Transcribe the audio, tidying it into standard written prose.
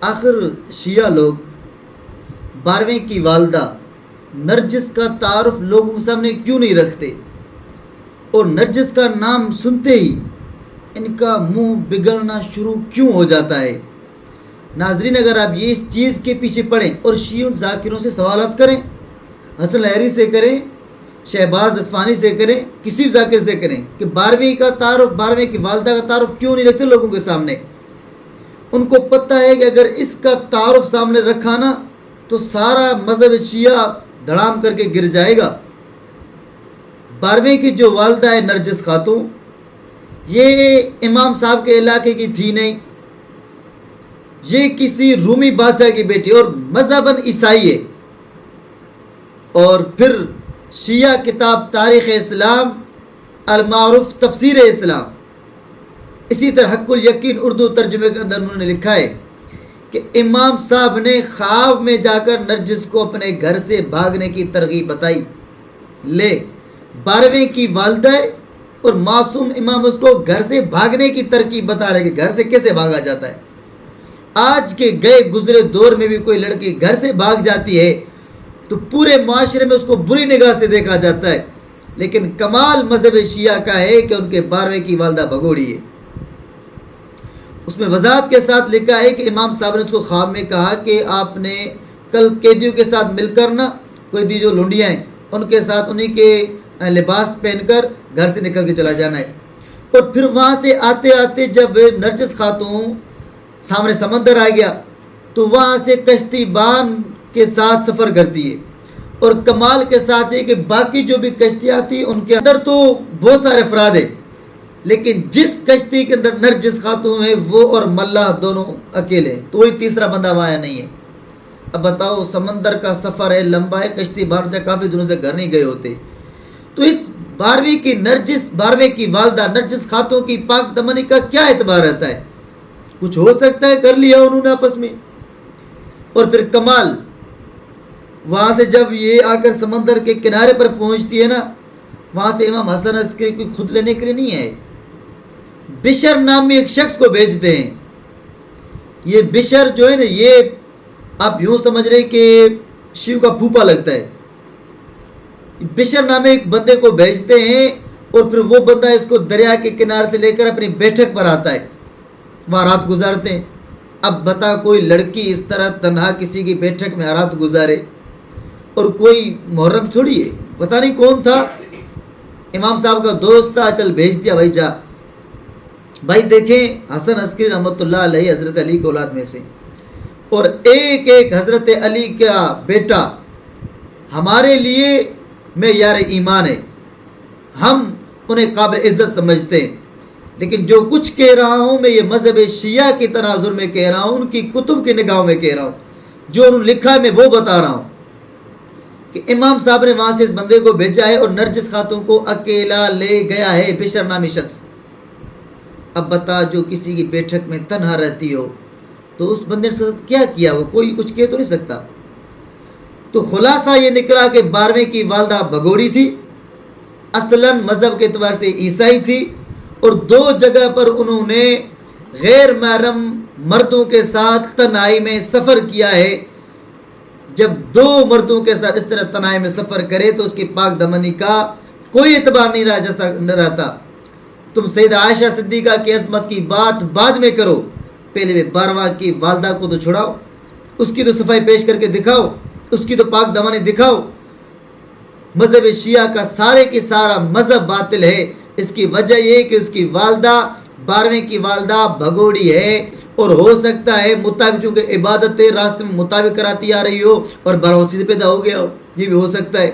آخر شیعہ لوگ 12ویں کی والدہ نرجس کا تعارف لوگوں کے سامنے کیوں نہیں رکھتے، اور نرجس کا نام سنتے ہی ان کا منہ بگڑنا شروع کیوں ہو جاتا ہے؟ ناظرین، اگر آپ یہ اس چیز کے پیچھے پڑیں اور شیعہ ذاکروں سے سوالات کریں، حسن لہری سے کریں، شہباز اصفہانی سے کریں، کسی بھی ذاکر سے کریں کہ 12ویں کا تعارف، 12ویں کی والدہ کا تعارف کیوں نہیں رکھتے لوگوں کے سامنے، ان کو پتہ ہے کہ اگر اس کا تعارف سامنے رکھا نا تو سارا مذہب شیعہ دھڑام کر کے گر جائے گا۔ 12ویں کی جو والدہ ہے نرجس خاتون، یہ امام صاحب کے علاقے کی تھی نہیں، یہ کسی رومی بادشاہ کی بیٹی اور مذہباً عیسائی ہے۔ اور پھر شیعہ کتاب تاریخ اسلام المعروف تفسیر اسلام، اسی طرح حق الیقین اردو ترجمے کے اندر انہوں نے لکھا ہے کہ امام صاحب نے خواب میں جا کر نرجس کو اپنے گھر سے بھاگنے کی ترغیب بتائی۔ لے 12ویں کی والدہ ہے اور معصوم امام اس کو گھر سے بھاگنے کی ترکیب بتا رہے کہ گھر سے کیسے بھاگا جاتا ہے۔ آج کے گئے گزرے دور میں بھی کوئی لڑکی گھر سے بھاگ جاتی ہے تو پورے معاشرے میں اس کو بری نگاہ سے دیکھا جاتا ہے، لیکن کمال مذہب شیعہ کا ہے کہ ان کے 12ویں کی والدہ بھگوڑی ہے۔ اس میں وضاحت کے ساتھ لکھا ہے کہ امام صاحب نے اس کو خواب میں کہا کہ آپ نے کل قیدیوں کے ساتھ مل کر نا، قیدی جو لونڈیاں ہیں ان کے ساتھ انہی کے لباس پہن کر گھر سے نکل کے چلا جانا ہے۔ اور پھر وہاں سے آتے آتے جب نرجس خاتون سامنے سمندر آ گیا تو وہاں سے کشتی بان کے ساتھ سفر کرتی ہے، اور کمال کے ساتھ یہ کہ باقی جو بھی کشتیاں تھیں ان کے اندر تو بہت سارے افراد ہیں، لیکن جس کشتی کے اندر نرجس خاتون ہے وہ اور ملہ دونوں اکیلے، تو کوئی تیسرا بندہ وہاں نہیں ہے۔ اب بتاؤ، سمندر کا سفر ہے، لمبا ہے، کشتی باہر سے کافی دنوں سے گھر نہیں گئے ہوتے، تو اس 12ویں کی نرجس، 12ویں کی والدہ نرجس خاتون کی پاک دمنی کا کیا اعتبار رہتا ہے؟ کچھ ہو سکتا ہے کر لیا انہوں نے آپس میں۔ اور پھر کمال، وہاں سے جب یہ آ کر سمندر کے کنارے پر پہنچتی ہے نا، وہاں سے امام حسن عسکری کوئی خود لینے کے لیے نہیں ہے، بشر نامی ایک شخص کو بھیجتے ہیں۔ یہ بشر جو ہے نا، یہ آپ یوں سمجھ رہے کہ شیو کا پھوپا لگتا ہے۔ بشر نامے ایک بندے کو بھیجتے ہیں اور پھر وہ بندہ اس کو دریا کے کنارے سے لے کر اپنی بیٹھک پر آتا ہے، وہاں رات گزارتے ہیں۔ اب بتا، کوئی لڑکی اس طرح تنہا کسی کی بیٹھک میں رات گزارے، اور کوئی محرم چھوڑی ہے، پتہ نہیں کون تھا، امام صاحب کا دوست تھا، چل بھیج دیا بھائی جا۔ بھائی دیکھیں، حسن عسکری رحمۃ اللہ علیہ حضرت علی کی اولاد میں سے، اور ایک ایک حضرت علی کا بیٹا ہمارے لیے معیار ایمان ہے، ہم انہیں قابل عزت سمجھتے ہیں، لیکن جو کچھ کہہ رہا ہوں میں یہ مذہب شیعہ کی تناظر میں کہہ رہا ہوں، ان کی کتب کی نگاہوں میں کہہ رہا ہوں، جو انہوں نے لکھا ہے میں وہ بتا رہا ہوں کہ امام صاحب نے وہاں سے اس بندے کو بھیجا ہے اور نرجس خاتون کو اکیلا لے گیا ہے، بشر نامی شخص۔ اب بتا، جو کسی کی بیٹھک میں تنہا رہتی ہو تو اس بندے سے کیا کیا، وہ کوئی کچھ کہہ تو نہیں سکتا۔ تو خلاصہ یہ نکلا کہ 12ویں کی والدہ بھگوڑی تھی، اصلاً مذہب کے اعتبار سے عیسائی تھی، اور 2 جگہ پر انہوں نے غیر محرم مردوں کے ساتھ تنہائی میں سفر کیا ہے۔ جب 2 مردوں کے ساتھ اس طرح تنہائی میں سفر کرے تو اس کی پاک دمنی کا کوئی اعتبار نہیں رہتا۔ تم سیدہ عائشہ صدیقہ کی عظمت کی بات بعد میں کرو، پہلے 12واں کی والدہ کو تو چھڑاؤ، اس کی تو صفائی پیش کر کے دکھاؤ، اس کی تو پاک دمنی دکھاؤ۔ مذہب شیعہ کا سارے کی سارا مذہب باطل ہے، اس کی وجہ یہ کہ اس کی والدہ 12ویں کی والدہ بھگوڑی ہے، اور ہو سکتا ہے مطابق چونکہ عبادت راستے میں مطابق کراتی آ رہی ہو اور بروسی سے پیدا ہو گیا ہو، یہ بھی ہو سکتا ہے۔